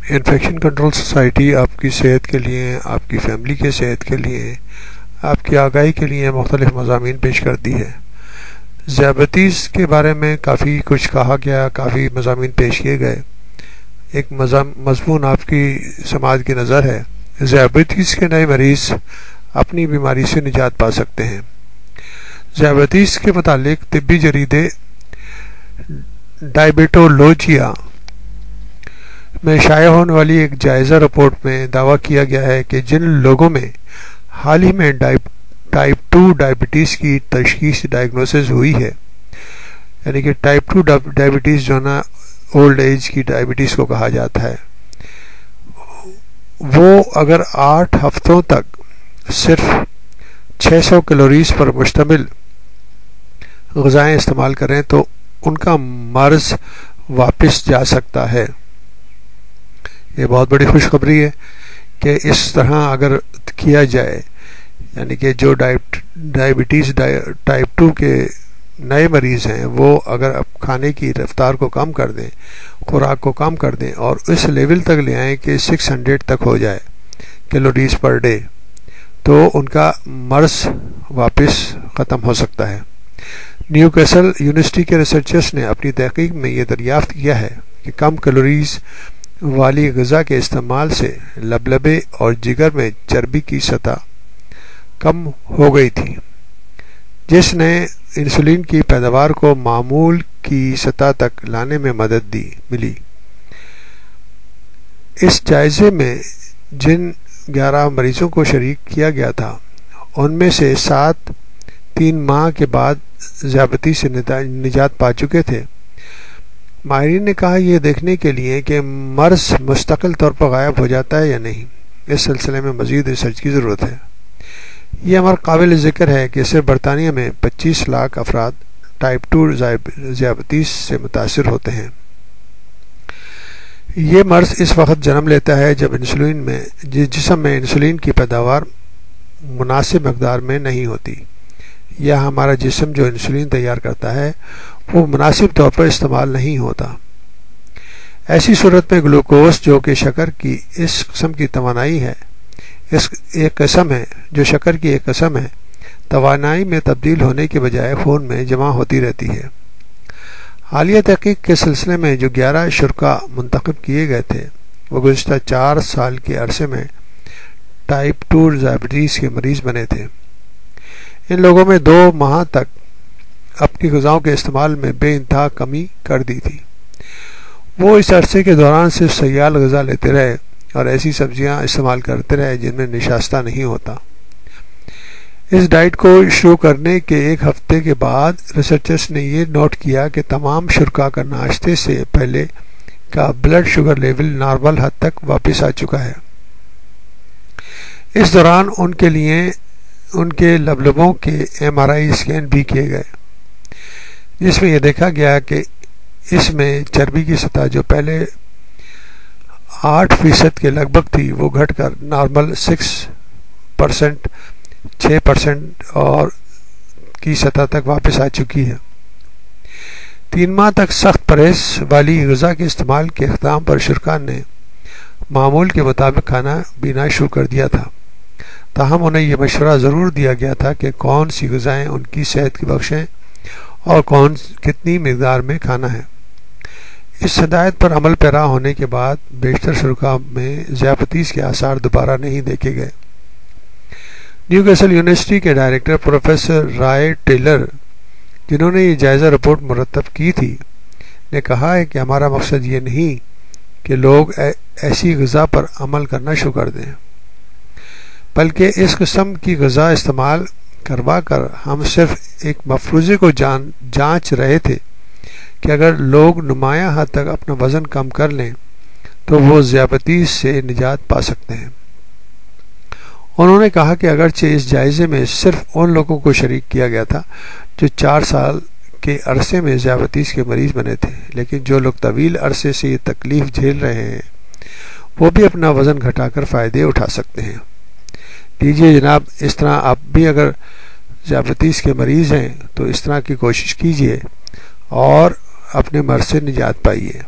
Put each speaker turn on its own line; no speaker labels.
Infection control society آپ کی صحت کے لیے، آپ کی فیملی کے صحت کے لیے، آپ کی آگاہی کے لیے مختلف مضامین پیش کرتی ہے۔ ذیابیطس کے بارے میں کافی کچھ کہا گیا، کافی مضامین پیش کیے گئے۔ ایک مضمون آپ کی سماج کی نظر ہے، ذیابیطس کے نئے مریض اپنی بیماری سے نجات پا سکتے ہیں۔ ذیابیطس کے متعلق طبی جریدے ڈائبیٹولوجیا میں شائع ہونے والی ایک جائزہ رپورٹ میں دعویٰ کیا گیا ہے کہ جن لوگوں میں حال ہی میں ٹائپ 2 ڈائبٹیز کی تشخیص ڈائگنوسس ہوئی ہے، یعنی کہ ٹائپ 2 ڈائبٹیز جو نا اولڈ ایج کی ڈائبٹیز کو کہا جاتا ہے، وہ اگر 8 ہفتوں تک صرف 600 کیلوریز پر مشتمل غذائیں استعمال کریں تو ان کا مرض واپس جا سکتا ہے۔ یہ بہت بڑی خوشخبری ہے کہ اس طرح اگر کیا جائے، یعنی کہ جو ڈائبٹیز ٹائپ 2 کے نئے مریض ہیں وہ اگر اب کھانے کی رفتار کو کم کر دیں، خوراک کو کم کر دیں اور اس لیول تک لے آئیں کہ 600 تک ہو جائے کیلوریز پر ڈے، تو ان کا مرض واپس ختم ہو سکتا ہے۔ نیو کیسل یونیورسٹی کے ریسرچرز نے اپنی تحقیق میں یہ دریافت کیا ہے کہ کم کیلوریز والی غذا کے استعمال سے لبلبے اور جگر میں چربی کی سطح کم ہو گئی تھی، جس نے انسولین کی پیداوار کو معمول کی سطح تک لانے میں مدد ملی۔ اس جائزے میں جن 11 مریضوں کو شریک کیا گیا تھا ان میں سے 7 3 ماہ کے بعد ذیابیطس سے نجات پا چکے تھے۔ ماہرین نے کہا یہ دیکھنے کے لیے کہ مرض مستقل طور پر غائب ہو جاتا ہے یا نہیں، اس سلسلے میں مزید ریسرچ کی ضرورت ہے۔ یہ امر قابل ذکر ہے کہ صرف برطانیہ میں 25 لاکھ افراد ٹائپ 2 ذیابیطس سے متاثر ہوتے ہیں۔ یہ مرض اس وقت جنم لیتا ہے جب جسم میں انسولین کی پیداوار مناسب مقدار میں نہیں ہوتی، یا ہمارا جسم جو انسولین تیار کرتا ہے وہ مناسب طور پر استعمال نہیں ہوتا۔ ایسی صورت میں گلوکوز جو کہ شکر کی اس قسم کی توانائی ہے، جو شکر کی ایک قسم ہے، توانائی میں تبدیل ہونے کے بجائے خون میں جمع ہوتی رہتی ہے۔ حالیہ تحقیق کے سلسلے میں جو 11 شرکاء منتخب کیے گئے تھے وہ گزشتہ 4 سال کے عرصے میں ٹائپ 2 ذیابیطس کے مریض بنے تھے۔ ان لوگوں میں 2 ماہ تک اپنی غذاؤں کے استعمال میں بے انتہا کمی کر دی تھی۔ وہ اس عرصے کے دوران صرف سیال غذا لیتے رہے اور ایسی سبزیاں استعمال کرتے رہے جن میں نشاستہ نہیں ہوتا۔ اس ڈائٹ کو شروع کرنے کے 1 ہفتے کے بعد ریسرچرز نے یہ نوٹ کیا کہ تمام شرکاء کا ناشتے سے پہلے کا بلڈ شوگر لیول نارمل حد تک واپس آ چکا ہے۔ اس دوران ان کے لبلبوں کے MRI اسکین بھی کیے گئے، جس میں یہ دیکھا گیا کہ اس میں چربی کی سطح جو پہلے 8% کے لگ بھگ تھی وہ گھٹ کر نارمل 6% اور کی سطح تک واپس آ چکی ہے۔ 3 ماہ تک سخت پرہیز والی غذا کے استعمال کے اختتام پر شرکاء نے معمول کے مطابق کھانا پینا شروع کر دیا تھا، تاہم انہیں یہ مشورہ ضرور دیا گیا تھا کہ کون سی غذائیں ان کی صحت کی بخش ہیں اور کتنی مقدار میں کھانا ہے۔ اس ہدایت پر عمل پیرا ہونے کے بعد بیشتر شرکاء میں ذیابیطس کے آثار دوبارہ نہیں دیکھے گئے۔ نیو کیسل یونیورسٹی کے ڈائریکٹر پروفیسر رائے ٹیلر، جنہوں نے یہ جائزہ رپورٹ مرتب کی تھی، نے کہا ہے کہ ہمارا مقصد یہ نہیں کہ لوگ ایسی غذا پر عمل کرنا شروع کر دیں، بلکہ اس قسم کی غذا استعمال کروا کر ہم صرف ایک مفروضے کو جانچ رہے تھے کہ اگر لوگ نمایاں حد تک اپنا وزن کم کر لیں تو وہ ذیابیطس سے نجات پا سکتے ہیں۔ انہوں نے کہا کہ اگرچہ اس جائزے میں صرف ان لوگوں کو شریک کیا گیا تھا جو 4 سال کے عرصے میں ذیابیطس کے مریض بنے تھے، لیکن جو لوگ طویل عرصے سے یہ تکلیف جھیل رہے ہیں وہ بھی اپنا وزن گھٹا کر فائدے اٹھا سکتے ہیں۔ لیجیے جناب، اس طرح آپ بھی اگر ذیابیطس کے مریض ہیں تو اس طرح کی کوشش کیجیے اور اپنے مرض سے نجات پائیے۔